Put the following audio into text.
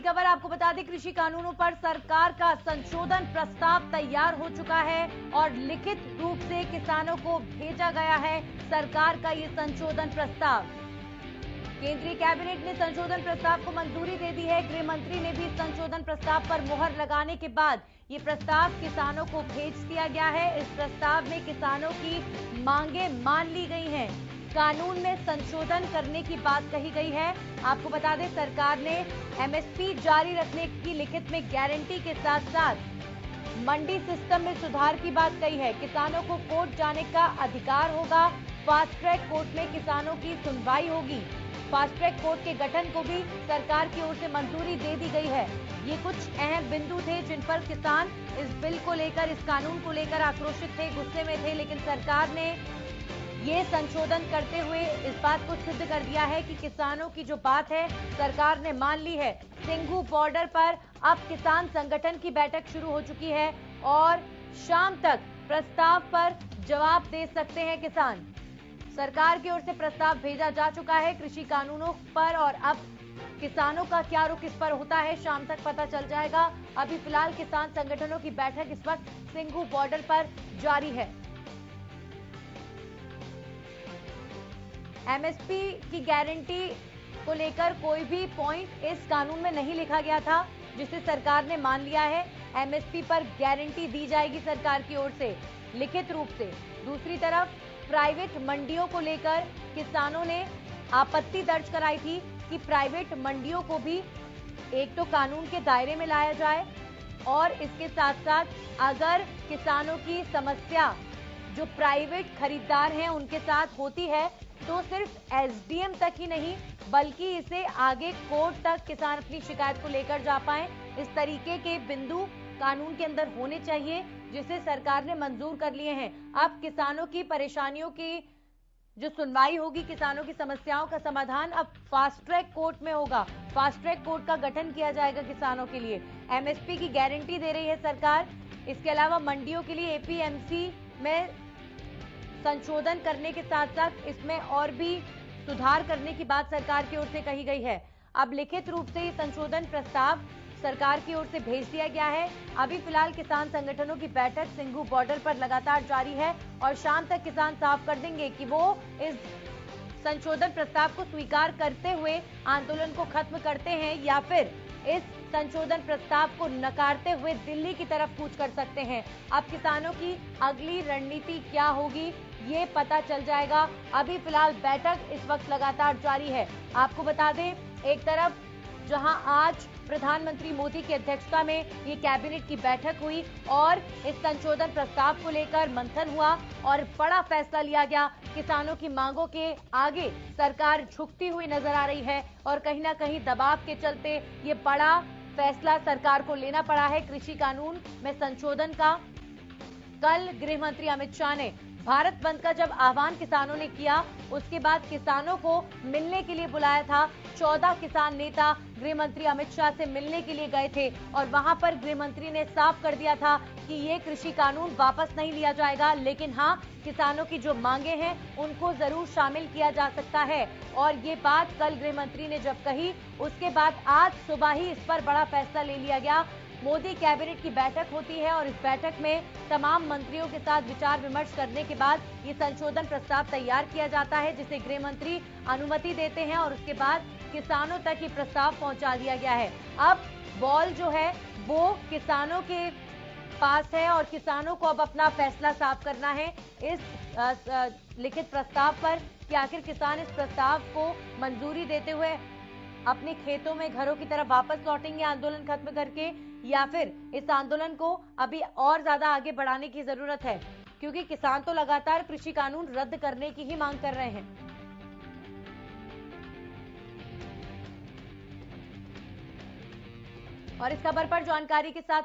खबर आपको बता दें, कृषि कानूनों पर सरकार का संशोधन प्रस्ताव तैयार हो चुका है और लिखित रूप से किसानों को भेजा गया है सरकार का ये संशोधन प्रस्ताव। केंद्रीय कैबिनेट ने संशोधन प्रस्ताव को मंजूरी दे दी है। गृह मंत्री ने भी संशोधन प्रस्ताव पर मुहर लगाने के बाद ये प्रस्ताव किसानों को भेज दिया गया है। इस प्रस्ताव में किसानों की मांगे मान ली गई हैं। कानून में संशोधन करने की बात कही गई है। आपको बता दें, सरकार ने एमएसपी जारी रखने की लिखित में गारंटी के साथ साथ मंडी सिस्टम में सुधार की बात कही है। किसानों को कोर्ट जाने का अधिकार होगा। फास्ट ट्रैक कोर्ट में किसानों की सुनवाई होगी। फास्ट ट्रैक कोर्ट के गठन को भी सरकार की ओर से मंजूरी दे दी गई है। ये कुछ अहम बिंदु थे जिन पर किसान इस बिल को लेकर, इस कानून को लेकर आक्रोशित थे, गुस्से में थे, लेकिन सरकार ने ये संशोधन करते हुए इस बात को सिद्ध कर दिया है कि किसानों की जो बात है सरकार ने मान ली है। सिंघू बॉर्डर पर अब किसान संगठन की बैठक शुरू हो चुकी है और शाम तक प्रस्ताव पर जवाब दे सकते हैं किसान। सरकार की ओर से प्रस्ताव भेजा जा चुका है कृषि कानूनों पर और अब किसानों का क्या रुख इस पर होता है शाम तक पता चल जाएगा। अभी फिलहाल किसान संगठनों की बैठक इस वक्त सिंघू बॉर्डर पर जारी है। एमएसपी की गारंटी को लेकर कोई भी पॉइंट इस कानून में नहीं लिखा गया था, जिसे सरकार ने मान लिया है। एमएसपी पर गारंटी दी जाएगी सरकार की ओर से लिखित रूप से। दूसरी तरफ प्राइवेट मंडियों को लेकर किसानों ने आपत्ति दर्ज कराई थी कि प्राइवेट मंडियों को भी एक तो कानून के दायरे में लाया जाए और इसके साथ साथ अगर किसानों की समस्या जो प्राइवेट खरीदार हैं उनके साथ होती है तो सिर्फ एसडीएम तक ही नहीं बल्कि इसे आगे कोर्ट तक किसान अपनी शिकायत को लेकर जा पाए। इस तरीके के बिंदु कानून के अंदर होने चाहिए जिसे सरकार ने मंजूर कर लिए हैं। अब किसानों की परेशानियों की जो सुनवाई होगी, किसानों की समस्याओं का समाधान अब फास्ट ट्रैक कोर्ट में होगा। फास्ट ट्रैक कोर्ट का गठन किया जाएगा किसानों के लिए। एमएसपी की गारंटी दे रही है सरकार। इसके अलावा मंडियों के लिए एपीएमसी में संशोधन करने के साथ साथ इसमें और भी सुधार करने की बात सरकार की ओर से कही गई है। अब लिखित रूप से ये संशोधन प्रस्ताव सरकार की ओर से भेज दिया गया है। अभी फिलहाल किसान संगठनों की बैठक सिंघू बॉर्डर पर लगातार जारी है और शाम तक किसान साफ कर देंगे कि वो इस संशोधन प्रस्ताव को स्वीकार करते हुए आंदोलन को खत्म करते हैं या फिर इस संशोधन प्रस्ताव को नकारते हुए दिल्ली की तरफ कूच कर सकते हैं। अब किसानों की अगली रणनीति क्या होगी ये पता चल जाएगा। अभी फिलहाल बैठक इस वक्त लगातार जारी है। आपको बता दें, एक तरफ जहां आज प्रधानमंत्री मोदी की अध्यक्षता में ये कैबिनेट की बैठक हुई और इस संशोधन प्रस्ताव को लेकर मंथन हुआ और बड़ा फैसला लिया गया। किसानों की मांगों के आगे सरकार झुकती हुई नजर आ रही है और कहीं ना कहीं दबाव के चलते ये बड़ा फैसला सरकार को लेना पड़ा है कृषि कानून में संशोधन का। कल गृह मंत्री अमित शाह ने भारत बंद का जब आह्वान किसानों ने किया उसके बाद किसानों को मिलने के लिए बुलाया था। 14 किसान नेता गृह मंत्री अमित शाह से मिलने के लिए गए थे और वहां पर गृह मंत्री ने साफ कर दिया था कि ये कृषि कानून वापस नहीं लिया जाएगा, लेकिन हाँ, किसानों की जो मांगे हैं उनको जरूर शामिल किया जा सकता है। और ये बात कल गृह मंत्री ने जब कही उसके बाद आज सुबह ही इस पर बड़ा फैसला ले लिया गया। मोदी कैबिनेट की बैठक होती है और इस बैठक में तमाम मंत्रियों के साथ विचार विमर्श करने के बाद ये संशोधन प्रस्ताव तैयार किया जाता है जिसे गृह मंत्री अनुमति देते हैं और उसके बाद किसानों तक ये प्रस्ताव पहुंचा दिया गया है। अब बॉल जो है वो किसानों के पास है और किसानों को अब अपना फैसला साफ करना है इस लिखित प्रस्ताव पर कि आखिर किसान इस प्रस्ताव को मंजूरी देते हुए अपने खेतों में, घरों की तरफ वापस लौटेंगे आंदोलन खत्म करके या फिर इस आंदोलन को अभी और ज्यादा आगे बढ़ाने की जरूरत है, क्योंकि किसान तो लगातार कृषि कानून रद्द करने की ही मांग कर रहे हैं। और इस खबर पर जानकारी के साथ